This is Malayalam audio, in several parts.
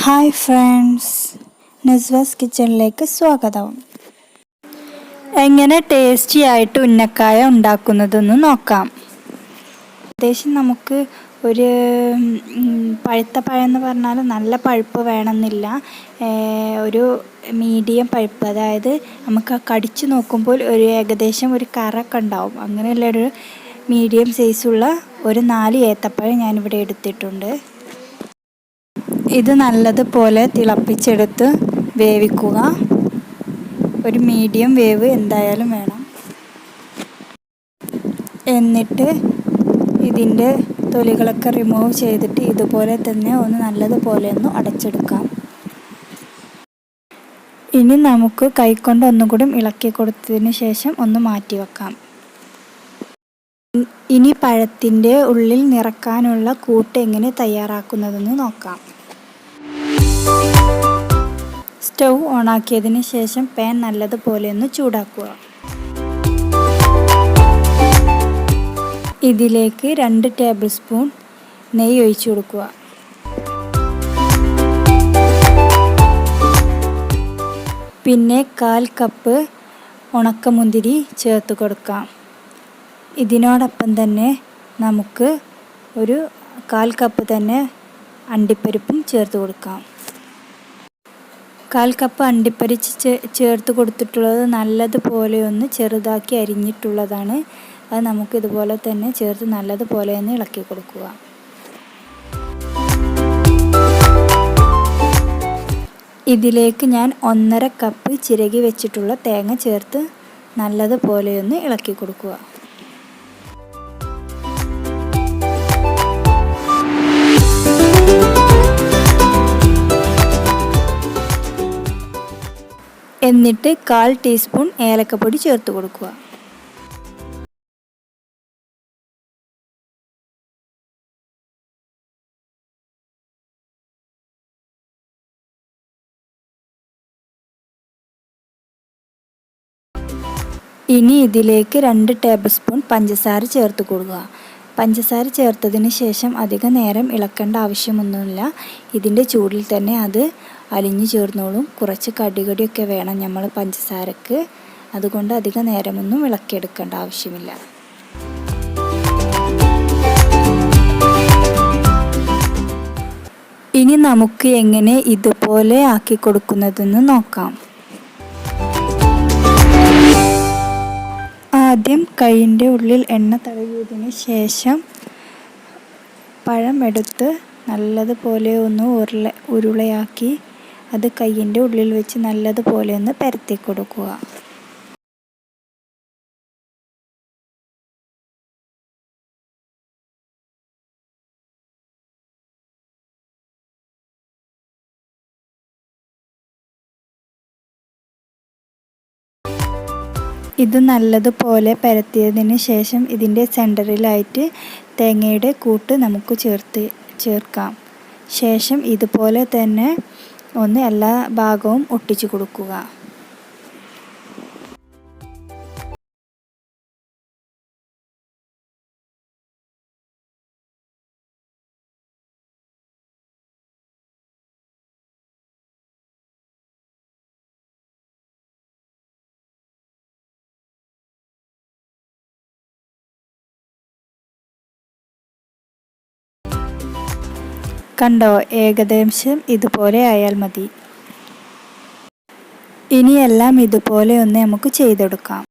ഹായ് ഫ്രണ്ട്സ്, നസ്വാസ് കിച്ചണിലേക്ക് സ്വാഗതം. എങ്ങനെ ടേസ്റ്റി ആയിട്ട് ഉന്നക്കായ ഉണ്ടാക്കുന്നതെന്ന് നോക്കാം. ഏകദേശം നമുക്ക് ഒരു പഴുത്ത പഴം എന്ന് പറഞ്ഞാൽ നല്ല പഴുപ്പ് വേണമെന്നില്ല. ഒരു മീഡിയം പഴുപ്പ്, അതായത് നമുക്ക് കടിച്ചു നോക്കുമ്പോൾ ഏകദേശം ഒരു കറൊക്കെ ഉണ്ടാവും. അങ്ങനെയുള്ളൊരു മീഡിയം സൈസുള്ള ഒരു 4 ഏത്തപ്പഴം ഞാനിവിടെ എടുത്തിട്ടുണ്ട്. ഇത് നല്ലതുപോലെ തിളപ്പിച്ചെടുത്ത് വേവിക്കുക. ഒരു മീഡിയം വേവ് എന്തായാലും വേണം. എന്നിട്ട് ഇതിൻ്റെ തൊലികളൊക്കെ റിമൂവ് ചെയ്തിട്ട് ഇതുപോലെ തന്നെ നല്ലതുപോലെ അടച്ചെടുക്കാം. ഇനി നമുക്ക് കൈകൊണ്ട് ഒന്നുകൂടി ഇളക്കി കൊടുത്തതിന് ശേഷം മാറ്റി വെക്കാം. ഇനി പഴത്തിൻ്റെ ഉള്ളിൽ നിറക്കാനുള്ള കൂട്ട് എങ്ങനെ തയ്യാറാക്കുന്നതെന്ന് നോക്കാം. സ്റ്റൗ ഓണാക്കിയതിന് ശേഷം പാൻ നല്ലതുപോലെ ചൂടാക്കുക. ഇതിലേക്ക് 2 ടേബിൾ സ്പൂൺ നെയ്യ് ഒഴിച്ചു കൊടുക്കുക. പിന്നെ 1/4 കപ്പ് ഉണക്കമുന്തിരി ചേർത്ത് കൊടുക്കാം. ഇതിനോടൊപ്പം തന്നെ നമുക്ക് ഒരു 1/4 കപ്പ് തന്നെ അണ്ടിപ്പരിപ്പും ചേർത്ത് കൊടുക്കാം. 1/4 കപ്പ് അണ്ടിപ്പരിപ്പ് ചേർത്ത് കൊടുത്തിട്ടുള്ളത് നല്ലതുപോലെ ചെറുതാക്കി അരിഞ്ഞിട്ടുള്ളതാണ്. അത് നമുക്കിതുപോലെ തന്നെ ചേർത്ത് നല്ലതുപോലെ ഇളക്കി കൊടുക്കുക. ഇതിലേക്ക് ഞാൻ 1/2 കപ്പ് ചിരകി വെച്ചിട്ടുള്ള തേങ്ങ ചേർത്ത് നല്ലതുപോലെ ഇളക്കി കൊടുക്കുക. എന്നിട്ട് 1/4 ടീസ്പൂൺ ഏലക്കപ്പൊടി ചേർത്ത് കൊടുക്കുക. ഇനി ഇതിലേക്ക് 2 ടേബിൾ സ്പൂൺ പഞ്ചസാര ചേർത്ത് കൊടുക്കുക. പഞ്ചസാര ചേർത്തതിന് ശേഷം അധികം നേരം ഇളക്കേണ്ട ആവശ്യമൊന്നുമില്ല. ഇതിൻ്റെ ചൂടിൽ തന്നെ അത് അലിഞ്ഞു ചേർന്നോളും. കുറച്ച് കടികടിയൊക്കെ വേണം നമ്മൾ പഞ്ചസാരക്ക്. അതുകൊണ്ട് അധികം നേരമൊന്നും ഇളക്കിയെടുക്കേണ്ട ആവശ്യമില്ല. ഇനി നമുക്ക് എങ്ങനെ ഇതുപോലെ ആക്കി കൊടുക്കുന്നതെന്ന് നോക്കാം. ആദ്യം കൈയിൻ്റെ ഉള്ളിൽ എണ്ണ തടവിയതിന് ശേഷം പഴം എടുത്ത് നല്ലതുപോലെ ഉരുളയാക്കി അത് കൈയിൻ്റെ ഉള്ളിൽ വെച്ച് നല്ലതുപോലെ പരത്തി കൊടുക്കുക. ഇത് നല്ലതുപോലെ പരത്തിയതിന് ശേഷം ഇതിൻ്റെ സെൻറ്ററിലായിട്ട് തേങ്ങയുടെ കൂട്ട് നമുക്ക് ചേർക്കാം. ശേഷം ഇതുപോലെ തന്നെ എല്ലാ ഭാഗവും ഒട്ടിച്ചു കൊടുക്കുക. കണ്ടോ, ഏകദേശം ഇതുപോലെ ആയാൽ മതി. ഇനിയെല്ലാം ഇതുപോലെ നമുക്ക് ചെയ്തെടുക്കാം.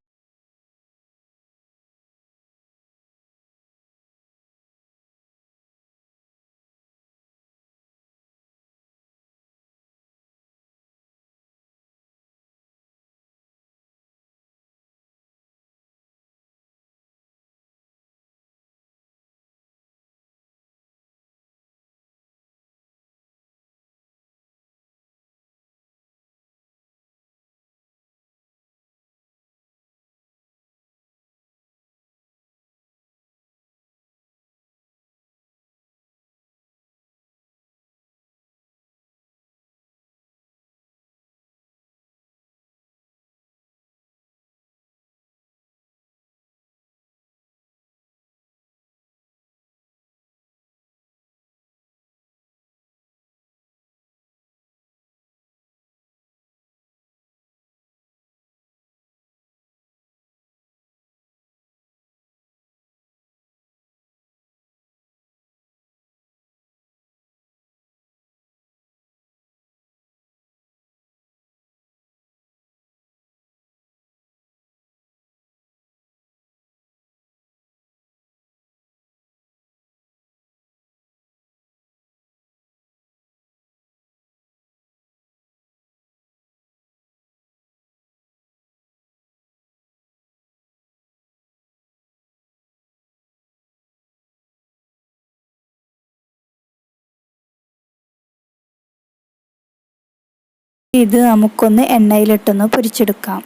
ഇത് നമുക്കൊന്ന് എണ്ണയിലിട്ടൊന്ന് പൊരിച്ചെടുക്കാം.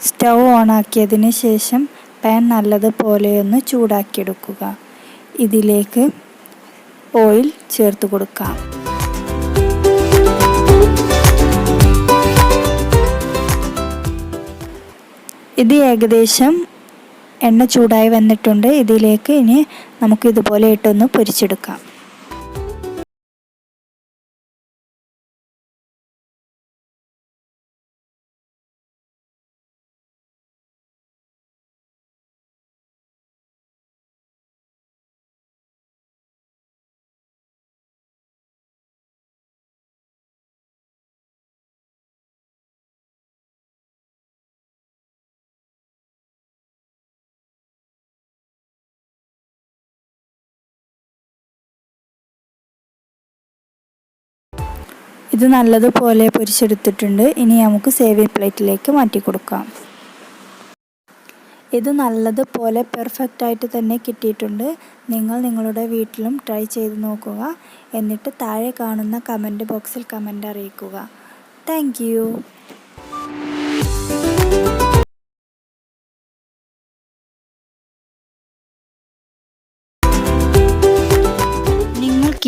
സ്റ്റൗ ഓണാക്കിയതിന് ശേഷം പാൻ നല്ലതുപോലെ ഒന്ന് ചൂടാക്കിയെടുക്കുക. ഇതിലേക്ക് ഓയിൽ ചേർത്ത് കൊടുക്കാം. ഇത് ഏകദേശം എണ്ണ ചൂടായി വന്നിട്ടുണ്ട്. ഇതിലേക്ക് ഇനി നമുക്ക് ഇതുപോലെ ഇട്ടൊന്ന് പൊരിച്ചെടുക്കാം. ഇത് നല്ലതുപോലെ പൊരിച്ചെടുത്തിട്ടുണ്ട്. ഇനി നമുക്ക് സേവിങ് പ്ലേറ്റിലേക്ക് മാറ്റി കൊടുക്കാം. ഇത് നല്ലതുപോലെ പെർഫെക്റ്റായിട്ട് തന്നെ കിട്ടിയിട്ടുണ്ട്. നിങ്ങൾ നിങ്ങളുടെ വീട്ടിലും ട്രൈ ചെയ്ത് നോക്കുക. എന്നിട്ട് താഴെ കാണുന്ന കമൻറ്റ് ബോക്സിൽ കമൻറ്റ് അറിയിക്കുക. Thank you.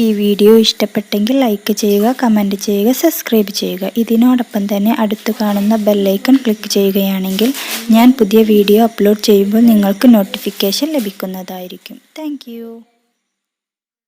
ഈ വീഡിയോ ഇഷ്ടപ്പെട്ടെങ്കിൽ ലൈക്ക് ചെയ്യുക, കമൻറ്റ് ചെയ്യുക, സബ്സ്ക്രൈബ് ചെയ്യുക. ഇതിനോടൊപ്പം തന്നെ അടുത്ത് കാണുന്ന ബെല്ലൈക്കൺ ക്ലിക്ക് ചെയ്യുകയാണെങ്കിൽ ഞാൻ പുതിയ വീഡിയോ അപ്ലോഡ് ചെയ്യുമ്പോൾ നിങ്ങൾക്ക് നോട്ടിഫിക്കേഷൻ ലഭിക്കുന്നതായിരിക്കും. താങ്ക്